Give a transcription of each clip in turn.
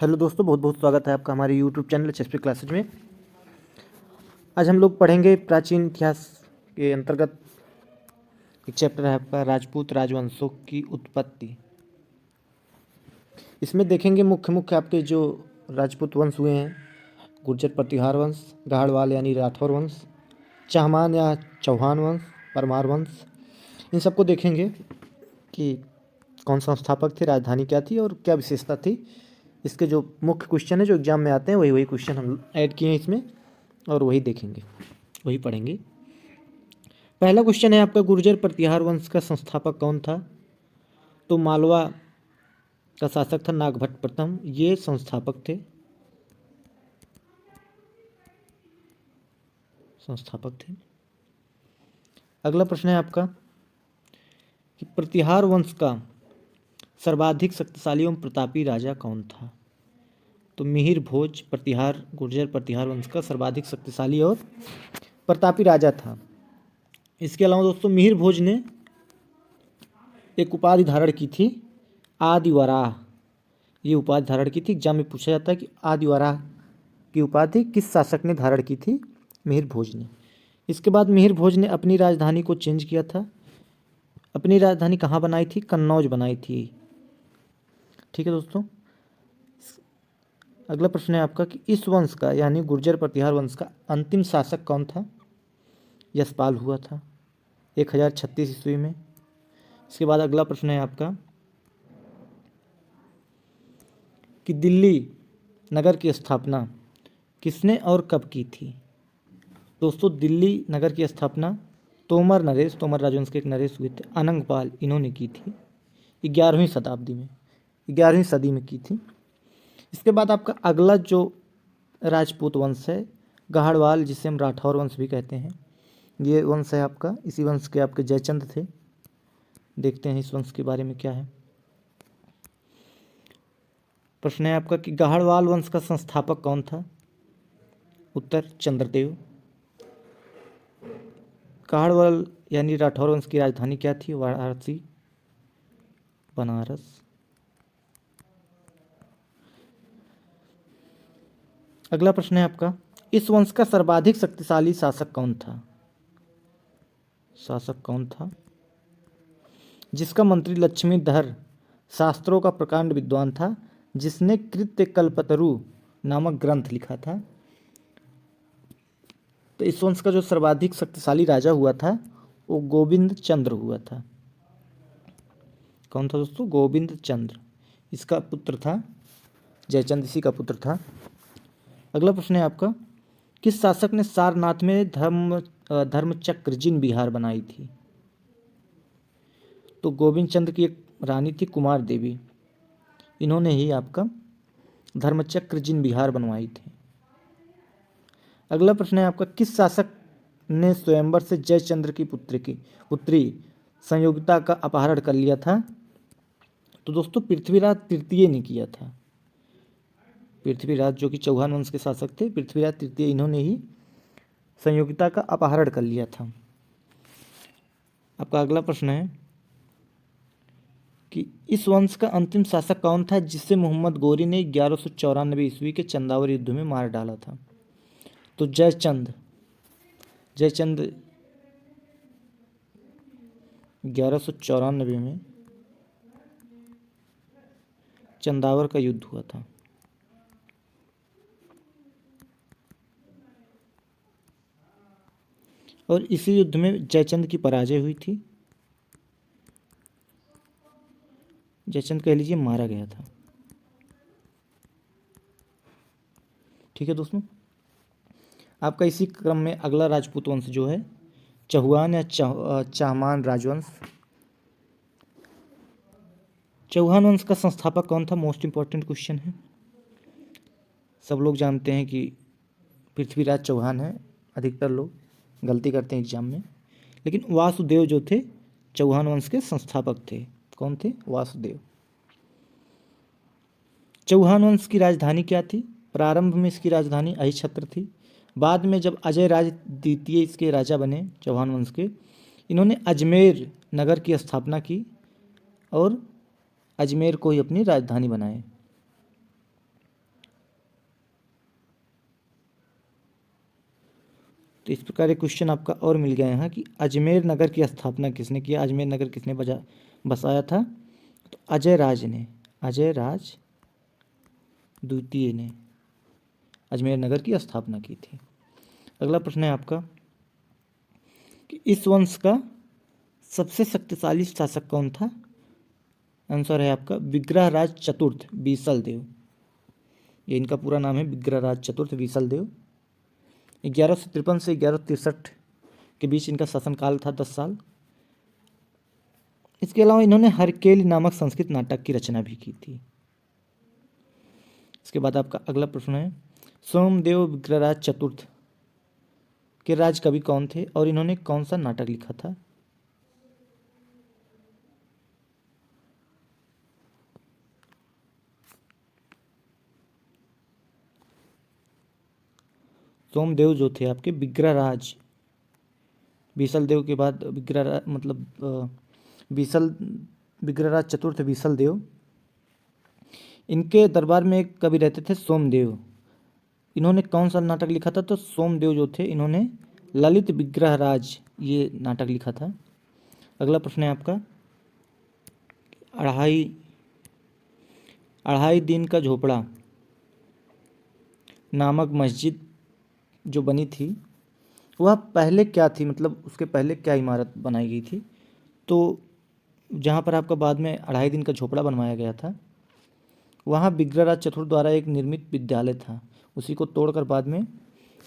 Hello दोस्तों, बहुत बहुत स्वागत है आपका हमारे यूट्यूब चैनल एचएसपी क्लासेज में। आज हम लोग पढ़ेंगे प्राचीन इतिहास के अंतर्गत एक चैप्टर है आपका राजपूत राजवंशों की उत्पत्ति। इसमें देखेंगे मुख्य मुख्य आपके जो राजपूत वंश हुए हैं, गुर्जर प्रतिहार वंश, गाहड़वाल यानी राठौर वंश, चाहमान या चौहान वंश, परमार वंश, इन सबको देखेंगे कि कौन सा संस्थापक थे, राजधानी क्या थी और क्या विशेषता थी। इसके जो मुख्य क्वेश्चन है जो एग्जाम में आते हैं वही क्वेश्चन हम ऐड किए हैं इसमें और वही देखेंगे, वही पढ़ेंगे। पहला क्वेश्चन है आपका, गुर्जर प्रतिहार वंश का संस्थापक कौन था? तो मालवा का शासक था नागभट्ट प्रथम, ये संस्थापक थे, अगला प्रश्न है आपका कि प्रतिहार वंश का सर्वाधिक शक्तिशाली एवं प्रतापी राजा कौन था? तो मिहिर भोज प्रतिहार गुर्जर प्रतिहार वंश का सर्वाधिक शक्तिशाली और प्रतापी राजा था। इसके अलावा दोस्तों मिहिर भोज ने एक उपाधि धारण की थी आदिवराह, ये उपाधि धारण की थी। एग्जाम में पूछा जाता है कि आदिवराह की उपाधि किस शासक ने धारण की थी? मिहिर भोज ने। इसके बाद मिहिर भोज ने अपनी राजधानी को चेंज किया था। अपनी राजधानी कहाँ बनाई थी? कन्नौज बनाई थी। ठीक है दोस्तों, अगला प्रश्न है आपका कि इस वंश का यानी गुर्जर प्रतिहार वंश का अंतिम शासक कौन था? यशपाल हुआ था 1036 ईस्वी में। इसके बाद अगला प्रश्न है आपका कि दिल्ली नगर की स्थापना किसने और कब की थी? दोस्तों दिल्ली नगर की स्थापना तोमर राजवंश के एक नरेश हुए थे, अनंगपाल, इन्होंने की थी 11वीं शताब्दी में, 11वीं सदी में की थी। इसके बाद आपका अगला जो राजपूत वंश है गाहड़वाल, जिसे हम राठौर वंश भी कहते हैं, ये वंश है आपका। इसी वंश के आपके जयचंद थे। देखते हैं इस वंश के बारे में क्या है। प्रश्न है आपका कि गाहड़वाल वंश का संस्थापक कौन था? उत्तर चंद्रदेव। गाहड़वाल यानी राठौर वंश की राजधानी क्या थी? वाराणसी, बनारस। अगला प्रश्न है आपका, इस वंश का सर्वाधिक शक्तिशाली शासक कौन था? जिसका मंत्री लक्ष्मीधर शास्त्रों का प्रकांड विद्वान था, जिसने कृत्य कल्पतरु नामक ग्रंथ लिखा था। तो इस वंश का जो सर्वाधिक शक्तिशाली राजा हुआ था वो गोविंद चंद्र हुआ था। कौन था दोस्तों? गोविंद चंद्र। इसका पुत्र था जयचंद, इसी का पुत्र था। अगला प्रश्न है आपका, किस शासक ने सारनाथ में धर्मचक्र जिन विहार बनाई थी? तो गोविंद चंद्र की एक रानी थी कुमार देवी, इन्होंने ही आपका धर्मचक्र जिन विहार बनवाई थी। अगला प्रश्न है आपका, किस शासक ने स्वयंवर से जयचंद्र की पुत्री संयोगिता का अपहरण कर लिया था? तो दोस्तों पृथ्वीराज तृतीय ने किया था। पृथ्वीराज जो कि चौहान वंश के शासक थे, पृथ्वीराज तृतीय, इन्होंने ही संयोगिता का अपहरण कर लिया था। आपका अगला प्रश्न है कि इस वंश का अंतिम शासक कौन था जिसे मोहम्मद गोरी ने 1194 ईस्वी के चंदावर युद्ध में मार डाला था? तो जयचंद 1194 में चंदावर का युद्ध हुआ था। और इसी युद्ध में जयचंद की पराजय हुई थी। जयचंद कह लीजिए मारा गया था। ठीक है दोस्तों, आपका इसी क्रम में अगला राजपूत वंश जो है चौहान या चाहमान राजवंश। चौहान वंश का संस्थापक कौन था? मोस्ट इंपॉर्टेंट क्वेश्चन है। सब लोग जानते हैं कि पृथ्वीराज चौहान है, अधिकतर लोग गलती करते हैं एग्जाम में, लेकिन वासुदेव जो थे चौहान वंश के संस्थापक थे। कौन थे? वासुदेव। चौहान वंश की राजधानी क्या थी? प्रारंभ में इसकी राजधानी अहिछत्र थी। बाद में जब अजय राज द्वितीय इसके राजा बने चौहान वंश के, इन्होंने अजमेर नगर की स्थापना की और अजमेर को ही अपनी राजधानी बनाए। तो इस प्रकार एक क्वेश्चन आपका और मिल गया यहाँ कि अजमेर नगर की स्थापना किसने किया, अजमेर नगर किसने बसाया था? तो अजय राज ने, अजय राज द्वितीय ने अजमेर नगर की स्थापना की थी। अगला प्रश्न है आपका कि इस वंश का सबसे शक्तिशाली शासक कौन था? आंसर है आपका विग्रहराज चतुर्थ बीसल देव। ये इनका पूरा नाम है, विग्रहराज चतुर्थ बीसल देव। 1153 से 1163 के बीच इनका शासनकाल था, 10 साल। इसके अलावा इन्होंने हरकेली नामक संस्कृत नाटक की रचना भी की थी। इसके बाद आपका अगला प्रश्न है सोमदेव विग्रहराज चतुर्थ के राज कवि कौन थे और इन्होंने कौन सा नाटक लिखा था? सोमदेव जो थे आपके विग्रहराज, बीसल देव के बाद विग्रहराज मतलब विग्रहराज चतुर्थ बीसल देव, इनके दरबार में एक कवि रहते थे सोमदेव। इन्होंने कौन सा नाटक लिखा था? तो सोमदेव जो थे इन्होंने ललित विग्रहराज ये नाटक लिखा था। अगला प्रश्न है आपका अढ़ाई दिन का झोपड़ा नामक मस्जिद जो बनी थी वह पहले क्या थी, मतलब उसके पहले क्या इमारत बनाई गई थी? तो जहाँ पर आपका बाद में अढ़ाई दिन का झोपड़ा बनवाया गया था वहाँ विग्रहराज चतुर्थ द्वारा एक निर्मित विद्यालय था, उसी को तोड़कर बाद में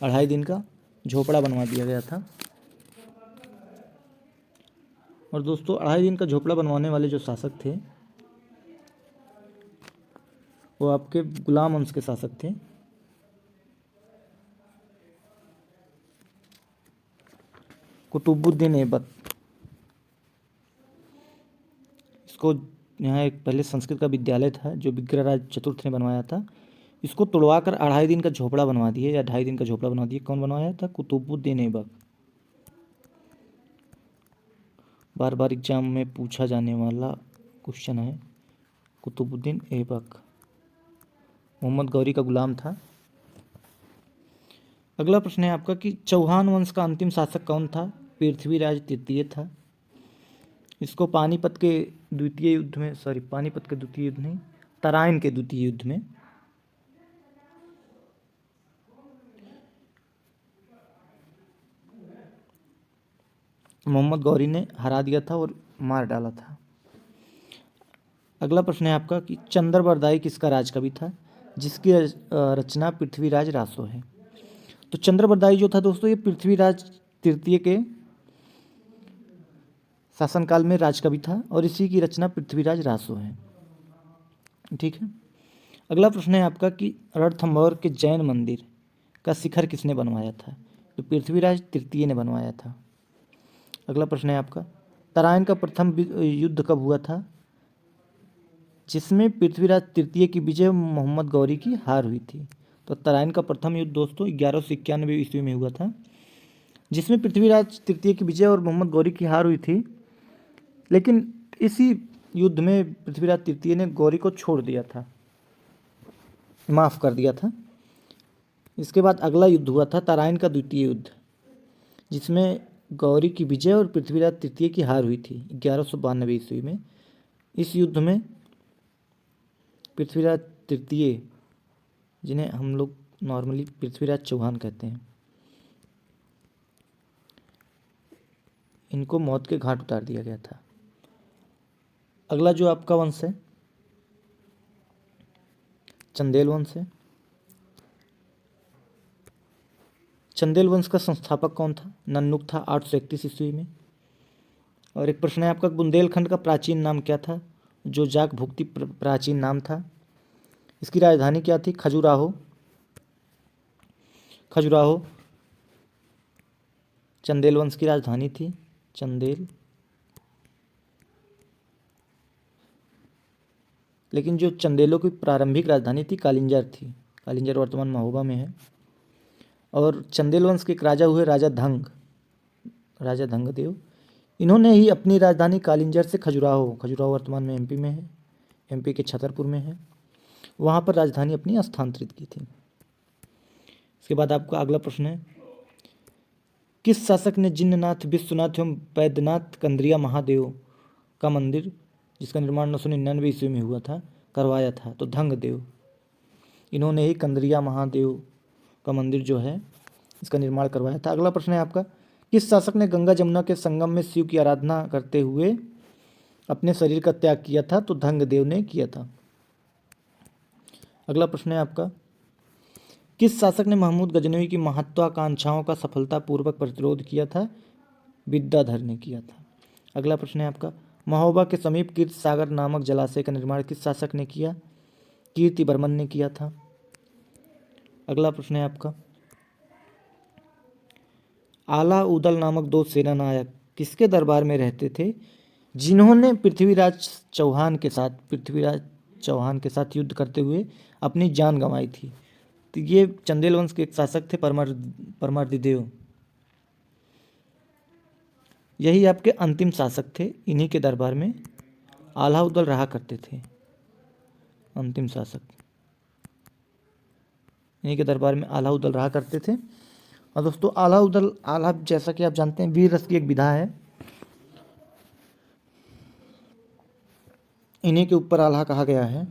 अढ़ाई दिन का झोपड़ा बनवा दिया गया था। और दोस्तों अढ़ाई दिन का झोपड़ा बनवाने वाले जो शासक थे वो आपके गुलाम वंश के शासक थे। कुतुबुद्दीन ऐबक, इसको यहाँ एक पहले संस्कृत का विद्यालय था जो विग्रहराज चतुर्थ ने बनवाया था, इसको तोड़वाकर अढ़ाई दिन का झोपड़ा बनवा दिए या ढाई दिन का झोपड़ा बनवा दिए। कौन बनवाया था? कुतुबुद्दीन ऐबक। बार बार एग्जाम में पूछा जाने वाला क्वेश्चन है, कुतुबुद्दीन ऐबक मोहम्मद गौरी का गुलाम था। अगला प्रश्न है आपका कि चौहान वंश का अंतिम शासक कौन था? पृथ्वीराज तृतीय था। इसको पानीपत के द्वितीय युद्ध नहीं, तराइन के द्वितीय युद्ध में मोहम्मद गौरी ने हरा दिया था और मार डाला था। अगला प्रश्न है आपका कि चंद्रबरदाई किसका राजकवि था जिसकी रचना पृथ्वीराज रासो है? तो चंद्रबरदाई जो था दोस्तों ये पृथ्वीराज तृतीय के शासनकाल में राजकवि था और इसी की रचना पृथ्वीराज रासो है। ठीक है। अगला प्रश्न है आपका कि रणथंभौर के जैन मंदिर का शिखर किसने बनवाया था? तो पृथ्वीराज तृतीय ने बनवाया था। अगला प्रश्न है आपका तराइन का प्रथम युद्ध कब हुआ था जिसमें पृथ्वीराज तृतीय की विजय मोहम्मद गौरी की हार हुई थी? तो तराइन का प्रथम युद्ध दोस्तों 1191 ईस्वी में हुआ था जिसमें पृथ्वीराज तृतीय की विजय और मोहम्मद गौरी की हार हुई थी। लेकिन इसी युद्ध में पृथ्वीराज तृतीय ने गौरी को छोड़ दिया था, माफ़ कर दिया था। इसके बाद अगला युद्ध हुआ था तराइन का द्वितीय युद्ध जिसमें गौरी की विजय और पृथ्वीराज तृतीय की हार हुई थी 1192 ईस्वी में। इस युद्ध में पृथ्वीराज तृतीय, जिन्हें हम लोग नॉर्मली पृथ्वीराज चौहान कहते हैं, इनको मौत के घाट उतार दिया गया था। अगला जो आपका वंश है चंदेल वंश है। चंदेल वंश का संस्थापक कौन था? नन्नुक था 831 ईस्वी में। और एक प्रश्न है आपका बुंदेलखंड का प्राचीन नाम क्या था? जो जाक भुक्ति प्राचीन नाम था। इसकी राजधानी क्या थी? खजुराहो। खजुराहो चंदेल वंश की राजधानी थी, चंदेल। लेकिन जो चंदेलों की प्रारंभिक राजधानी थी कालिंजर थी। कालिंजर वर्तमान महोबा में है। और चंदेल वंश के एक राजा हुए राजा धंगदेव। इन्होंने ही अपनी राजधानी कालिंजर से खजुराहो वर्तमान में एमपी में है, एमपी के छतरपुर में है, वहाँ पर राजधानी अपनी स्थानांतरित की थी। इसके बाद आपका अगला प्रश्न है किस शासक ने जिन्ननाथ, विश्वनाथ एवं वैद्यनाथ कंद्रिया महादेव का मंदिर, जिसका निर्माण 999 ईस्वी में हुआ था, करवाया था? तो धंगदेव। इन्होंने ही कंद्रिया महादेव का मंदिर जो है इसका निर्माण करवाया था। अगला प्रश्न है आपका, किस शासक ने गंगा जमुना के संगम में शिव की आराधना करते हुए अपने शरीर का त्याग किया था? तो धंगदेव ने किया था। अगला प्रश्न है आपका, किस शासक ने महमूद गजनवी की महत्वाकांक्षाओं का सफलतापूर्वक प्रतिरोध किया था? विद्याधर ने किया था। अगला प्रश्न है आपका, महोबा के समीप कीर्ति सागर नामक जलाशय का निर्माण किस शासक ने किया? कीर्तिवर्मन ने किया था। अगला प्रश्न है आपका, आला उदल नामक दो सेना नायक किसके दरबार में रहते थे, जिन्होंने पृथ्वीराज चौहान के साथ युद्ध करते हुए अपनी जान गंवाई थी? तो ये चंदेल वंश के एक शासक थे, परमर्दिदेव। यही आपके अंतिम शासक थे, इन्हीं के दरबार में आलाउद्दौल रहा करते थे। अंतिम शासक इन्हीं के दरबार में आलाउद्दौल रहा करते थे। और दोस्तों आला जैसा कि आप जानते हैं वीर रस की एक विधा है, इन्हीं के ऊपर आल्हा कहा गया है।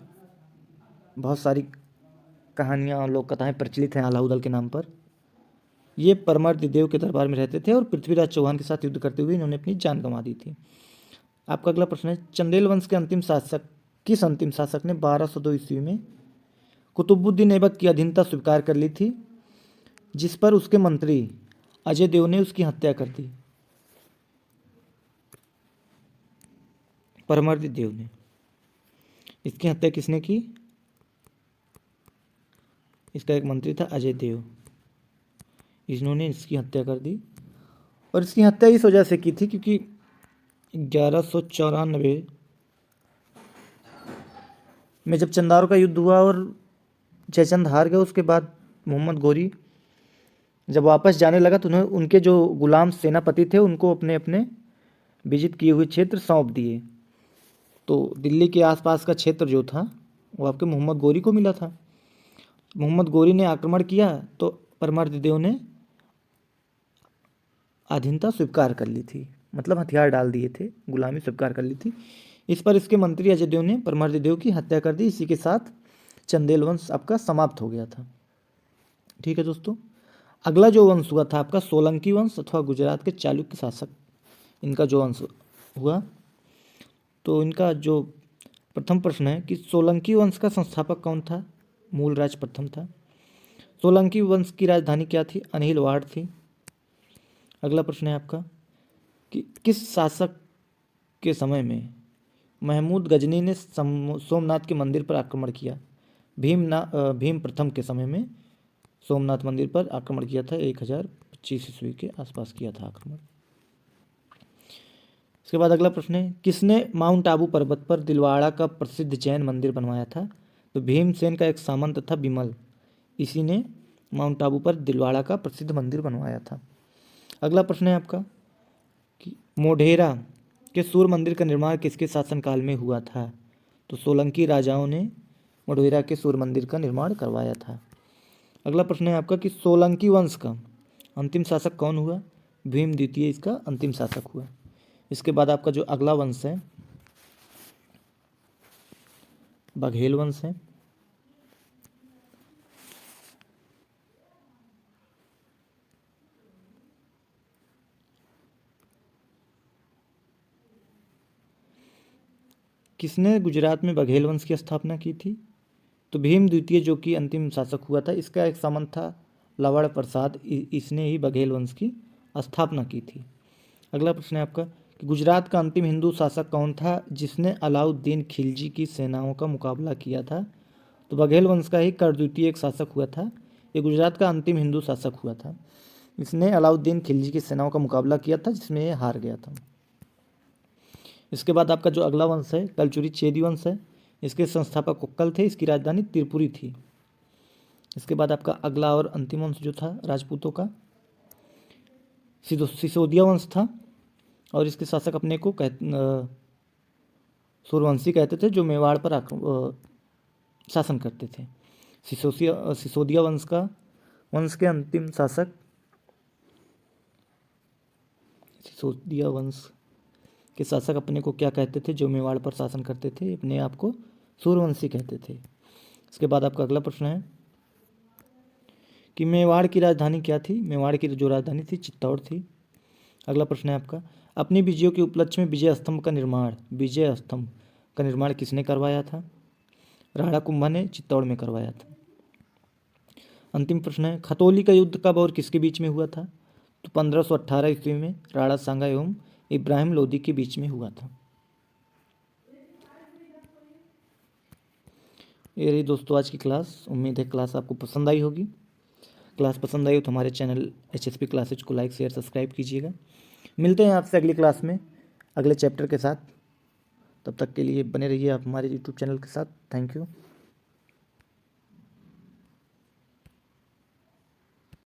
बहुत सारी कहानियाँ और लोक कथाएं प्रचलित हैं आलाउद्दौल के नाम पर। ये परमर्दिदेव के दरबार में रहते थे और पृथ्वीराज चौहान के साथ युद्ध करते हुए इन्होंने अपनी जान गंवा दी थी। आपका अगला प्रश्न है, चंदेल वंश के किस अंतिम शासक ने 1202 ईस्वी में कुतुबुद्दीन ऐबक की अधीनता स्वीकार कर ली थी, जिस पर उसके मंत्री अजय देव ने उसकी हत्या कर दी? परमर्दिदेव ने। इसकी हत्या किसने की? इसका एक मंत्री था अजय देव, इन्होंने इसकी हत्या कर दी। और इसकी हत्या इस वजह से की थी क्योंकि 1194 में जब चंदारों का युद्ध हुआ और जयचंद हार गए, उसके बाद मोहम्मद गोरी जब वापस जाने लगा तो उन्हें उनके जो गुलाम सेनापति थे उनको अपने अपने विजित किए हुए क्षेत्र सौंप दिए। तो दिल्ली के आसपास का क्षेत्र जो था वो आपके मोहम्मद गोरी को मिला था। मोहम्मद गोरी ने आक्रमण किया तो परमर्दिदेव ने अधीनता स्वीकार कर ली थी, मतलब हथियार डाल दिए थे, गुलामी स्वीकार कर ली थी। इस पर इसके मंत्री अजय देव ने परमर्दिदेव की हत्या कर दी। इसी के साथ चंदेल वंश आपका समाप्त हो गया था। ठीक है दोस्तों, अगला जो वंश हुआ था आपका सोलंकी वंश अथवा गुजरात के चालुक्य शासक, इनका जो वंश हुआ, तो इनका जो प्रथम प्रश्न है कि सोलंकी वंश का संस्थापक कौन था? मूलराज प्रथम था। सोलंकी वंश की राजधानी क्या थी? अनिलवाड़ थी। अगला प्रश्न है आपका कि किस शासक के समय में महमूद गजनी ने सोमनाथ के मंदिर पर आक्रमण किया? भीम प्रथम के समय में सोमनाथ मंदिर पर आक्रमण किया था, 1025 ईस्वी के आसपास किया था आक्रमण। इसके बाद अगला प्रश्न है, किसने माउंट आबू पर्वत पर दिलवाड़ा का प्रसिद्ध जैन मंदिर बनवाया था? तो भीमसेन का एक सामंत था विमल, इसी ने माउंट आबू पर दिलवाड़ा का प्रसिद्ध मंदिर बनवाया था। अगला प्रश्न है आपका कि मोढेरा के सूर्य मंदिर का निर्माण किसके शासनकाल में हुआ था? तो सोलंकी राजाओं ने मोढेरा के सूर्य मंदिर का निर्माण करवाया था। अगला प्रश्न है आपका कि सोलंकी वंश का अंतिम शासक कौन हुआ? भीम द्वितीय इसका अंतिम शासक हुआ। इसके बाद आपका जो अगला वंश है बघेल वंश है। किसने गुजरात में बघेल वंश की स्थापना की थी? तो भीम द्वितीय जो कि अंतिम शासक हुआ था, इसका एक सामंत था लवण प्रसाद, इसने ही बघेल वंश की स्थापना की थी। अगला प्रश्न है आपका कि गुजरात का अंतिम हिंदू शासक कौन था जिसने अलाउद्दीन खिलजी की सेनाओं का मुकाबला किया था? तो बघेल वंश का ही कर द्वितीय एक शासक हुआ था, ये गुजरात का अंतिम हिंदू शासक हुआ था। इसने अलाउद्दीन खिलजी की सेनाओं का मुकाबला किया था जिसमें ये हार गया था। इसके बाद आपका जो अगला वंश है कलचुरी चेदी वंश है, इसके संस्थापक उक्कल थे, इसकी राजधानी त्रिपुरी थी। इसके बाद आपका अगला और अंतिम वंश जो था राजपूतों का सिसोदिया वंश था, और इसके शासक अपने को सूर्यवंशी कहते थे, जो मेवाड़ पर शासन करते थे। सिसोदिया वंश के अंतिम शासक सिसोदिया वंश के शासक अपने को क्या कहते थे? जो मेवाड़ पर शासन करते थे अपने आप को सूर्यवंशी कहते थे। इसके बाद आपका अगला प्रश्न है कि मेवाड़ की राजधानी क्या थी? मेवाड़ की जो राजधानी थी चित्तौड़ थी। अगला प्रश्न है आपका, अपनी विजयों के उपलक्ष्य में विजय स्तंभ का निर्माण किसने करवाया था? राणा कुंभा ने चित्तौड़ में करवाया था। अंतिम प्रश्न है, खतौली का युद्ध कब और किसके बीच में हुआ था? तो 1518 ईस्वी में राणा सांगा एवं इब्राहिम लोदी के बीच में हुआ था। ये रही दोस्तों आज की क्लास। उम्मीद है क्लास आपको पसंद आई होगी। क्लास पसंद आई हो तो हमारे चैनल HSP क्लासेज को लाइक शेयर सब्सक्राइब कीजिएगा। मिलते हैं आपसे अगली क्लास में अगले चैप्टर के साथ। तब तक के लिए बने रहिए आप हमारे YouTube चैनल के साथ। Thank you.